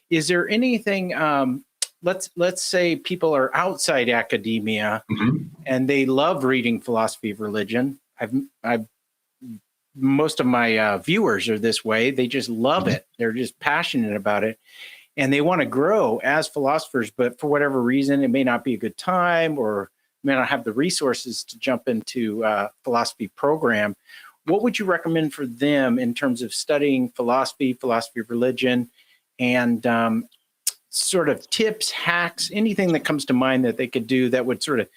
is there anything, let's say people are outside academia and they love reading philosophy of religion. I've most of my viewers are this way. They just love it. They're just passionate about it. And they want to grow as philosophers, but for whatever reason, it may not be a good time or may not have the resources to jump into a philosophy program. What would you recommend for them in terms of studying philosophy of religion, and sort of tips, hacks, anything that comes to mind that they could do that would sort of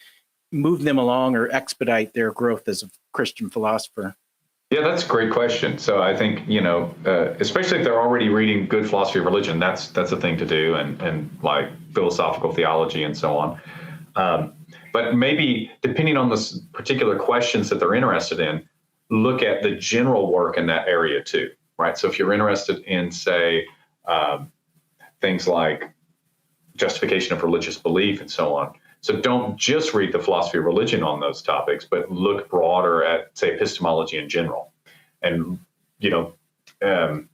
move them along or expedite their growth as a Christian philosopher? Yeah, that's a great question. So I think, especially if they're already reading good philosophy of religion, that's a thing to do, and like philosophical theology and so on. But maybe depending on the particular questions that they're interested in, look at the general work in that area too, right? So if you're interested in, say, things like justification of religious belief and so on, so don't just read the philosophy of religion on those topics, but look broader at, say, epistemology in general, and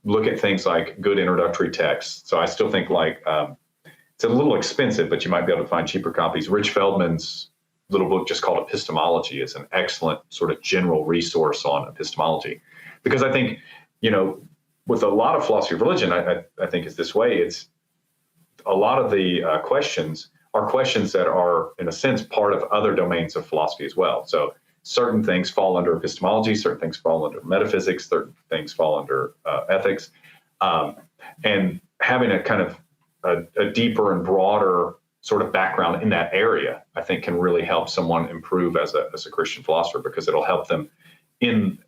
look at things like good introductory texts. So I still think it's a little expensive, but you might be able to find cheaper copies. Rich Feldman's little book just called Epistemology is an excellent sort of general resource on epistemology, because I think with a lot of philosophy of religion, I think is this way. It's a lot of the questions are questions that are, in a sense, part of other domains of philosophy as well. So certain things fall under epistemology, certain things fall under metaphysics, certain things fall under ethics. And having a kind of a deeper and broader sort of background in that area, I think can really help someone improve as a Christian philosopher, because it'll help them in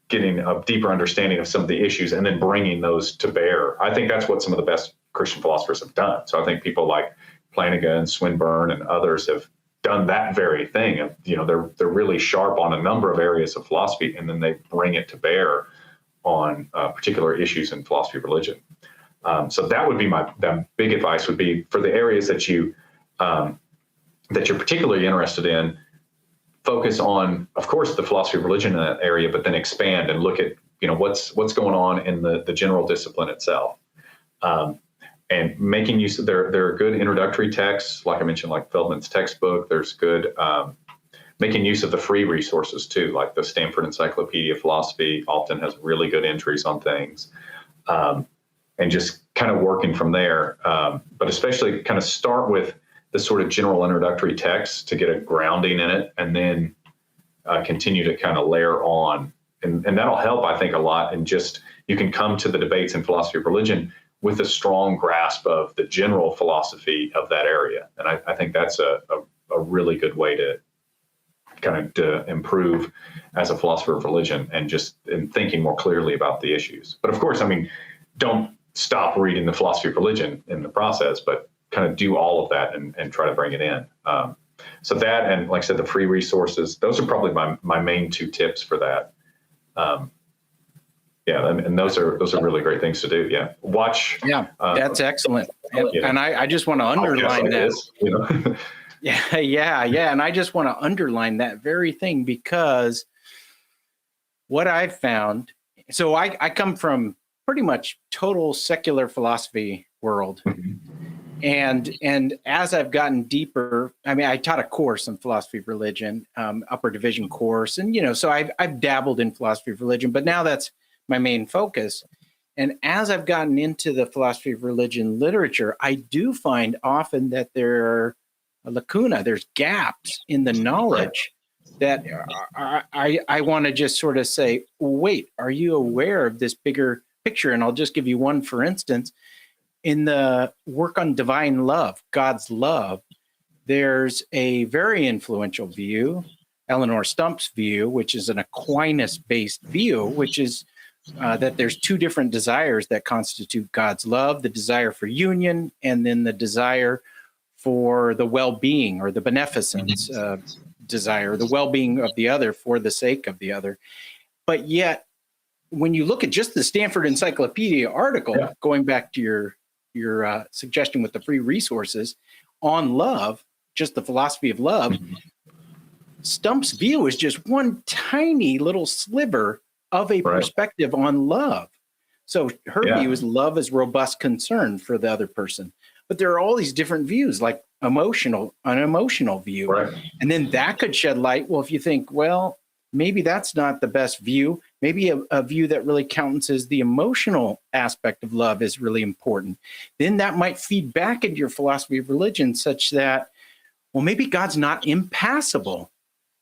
getting a deeper understanding of some of the issues and then bringing those to bear. I think that's what some of the best Christian philosophers have done. So I think people like Flanagan, Swinburne, and others have done that very thing. And, they're really sharp on a number of areas of philosophy, and then they bring it to bear on particular issues in philosophy of religion. So that would be that big advice would be for the areas that you're particularly interested in. Focus on, of course, the philosophy of religion in that area, but then expand and look at, what's going on in the general discipline itself. And making use of there are good introductory texts, like I mentioned, like Feldman's textbook. There's good making use of the free resources too, like the Stanford Encyclopedia of Philosophy often has really good entries on things, and just kind of working from there. But especially kind of start with the sort of general introductory text to get a grounding in it, and then continue to kind of layer on. And that'll help, I think, a lot. And just you can come to the debates in philosophy of religion with a strong grasp of the general philosophy of that area. And I think that's a really good way to kind of to improve as a philosopher of religion, and just in thinking more clearly about the issues. But of course, don't stop reading the philosophy of religion in the process, but kind of do all of that and try to bring it in. So that, and like I said, the free resources, those are probably my main two tips for that. And those are really great things to do. Yeah. Watch. Yeah, that's excellent. And I just want to underline that. Yeah. And I just want to underline that very thing, because what I've found, so I come from pretty much total secular philosophy world. And as I've gotten deeper, I taught a course on philosophy of religion, upper division course. And, so I've dabbled in philosophy of religion, but now that's my main focus. And as I've gotten into the philosophy of religion literature, I do find often that there are there's gaps in the knowledge that I want to just sort of say, wait, are you aware of this bigger picture? And I'll just give you one, for instance. In the work on divine love, God's love, there's a very influential view, Eleanor Stump's view, which is an Aquinas-based view, which is that there's two different desires that constitute God's love: the desire for union, and then the desire for the well-being or the beneficence desire, the well-being of the other for the sake of the other. But yet, when you look at just the Stanford Encyclopedia article, going back to your suggestion with the free resources on love, just the philosophy of love, Stump's view is just one tiny little sliver of a perspective on love. So her view is love is robust concern for the other person. But there are all these different views, like an emotional view. Right. And then that could shed light. Well, if you think, well, maybe that's not the best view. Maybe a view that really counts as the emotional aspect of love is really important. Then that might feed back into your philosophy of religion such that, well, maybe God's not impassible.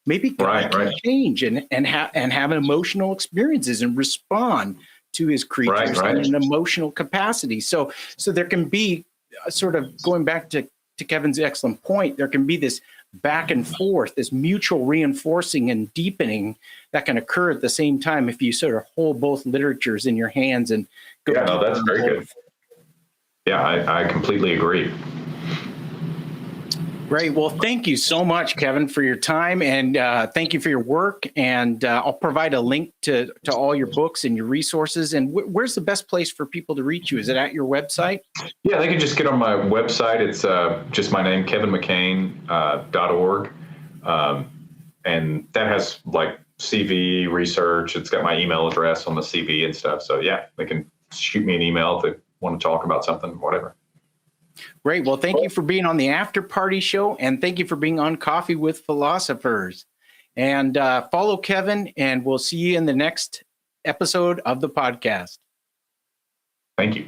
Maybe God can change and have emotional experiences and respond to his creatures in an emotional capacity. So there can be sort of going back to Kevin's excellent point, there can be this back and forth, this mutual reinforcing and deepening that can occur at the same time if you sort of hold both literatures in your hands and go. Yeah, no, that's very good. Yeah, I completely agree. Great. Well, thank you so much, Kevin, for your time, and thank you for your work. And I'll provide a link to all your books and your resources. And where's the best place for people to reach you? Is it at your website? Yeah, they can just get on my website. It's just my name, kevinmccain.org. And that has like CV research. It's got my email address on the CV and stuff. So yeah, they can shoot me an email if they want to talk about something, whatever. Great. Well, thank you for being on the After Party Show, and thank you for being on Coffee with Philosophers. And follow Kevin, and we'll see you in the next episode of the podcast. Thank you.